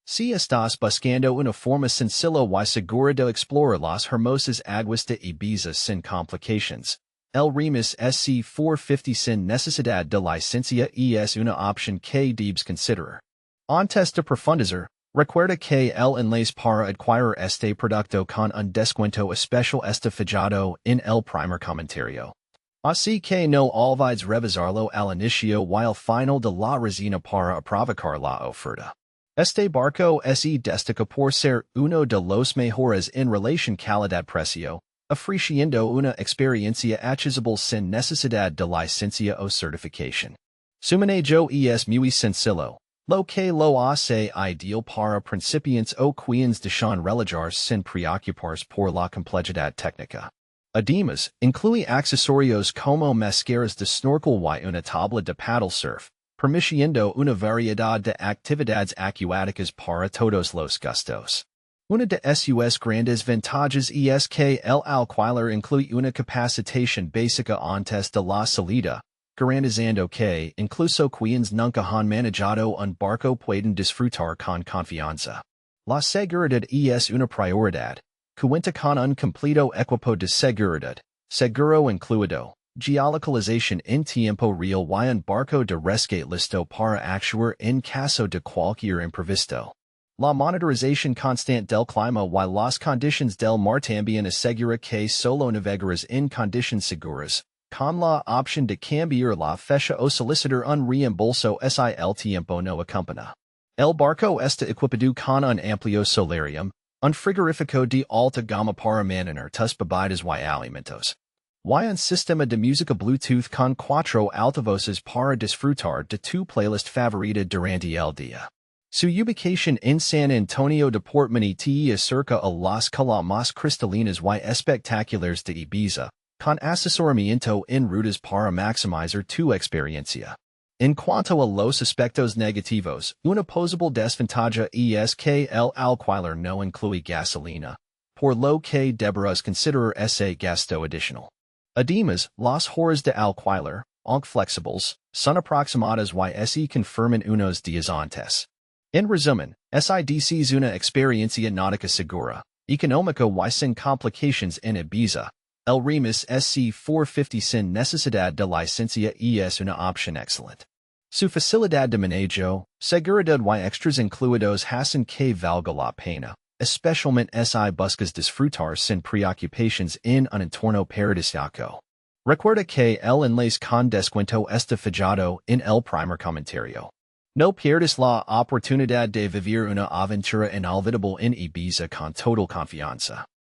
Si estás buscando una forma sencilla y segura de explorar las hermosas aguas de Ibiza sin complicaciones, el REMUS SC450 sin necesidad de licencia es una opción que debes considerar. Antes de profundizar, recuerda que el enlace para adquirir este producto con un descuento especial está fijado en el primer comentario. Así que no olvides revisarlo al inicio y al final de la reseña para aprovechar la oferta. Este barco se destaca por ser uno de los mejores en relación calidad-precio, ofreciendo una experiencia accesible sin necesidad de licencia o certificación. Su manejo es muy sencillo, lo que lo hace ideal para principiantes o quienes desean relajar sin preocuparse por la complejidad técnica. Además, incluye accesorios como mascaras de snorkel y una tabla de paddle surf, permitiendo una variedad de actividades acuáticas para todos los gustos. Una de sus grandes ventajas es que el alquiler incluye una capacitación básica antes de la salida, garantizando que, incluso quienes nunca han manejado un barco pueden disfrutar con confianza. La seguridad es una prioridad. Cuenta con un completo equipo de seguridad, seguro incluido, geolocalización en tiempo real y un barco de rescate listo para actuar en caso de cualquier imprevisto. La monitorización constante del clima y las condiciones del mar también asegura que solo navegarás en condiciones seguras, con la opción de cambiar la fecha o solicitar un reembolso si el tiempo no acompaña. El barco está equipado con un amplio solarium, un frigorífico de alta gama para mantener tus bebidas y alimentos, y un sistema de música Bluetooth con 4 altavoces para disfrutar de tu playlist favorita durante el día. Su ubicación en San Antonio de Portmanatí acerca a las calas más cristalinas y espectaculares de Ibiza, con asesoramiento en rutas para maximizar tu experiencia. En cuanto a los aspectos negativos, una posible desventaja es que el alquiler no incluye gasolina, por lo que deberás considerar ese gasto adicional. Además, las horas de alquiler, aunque flexibles, son aproximadas y se confirman unos días antes. En resumen, SIDC es una experiencia náutica segura, económica y sin complicaciones en Ibiza. El REMUS SC450 sin necesidad de licencia es una opción excelente. Su facilidad de manejo, seguridad y extras incluidos hacen que valga la pena, especialmente si buscas disfrutar sin preocupaciones en un entorno paradisíaco. Recuerda que el enlace con descuento está fijado en el primer comentario. No pierdas la oportunidad de vivir una aventura inolvidable en Ibiza con total confianza.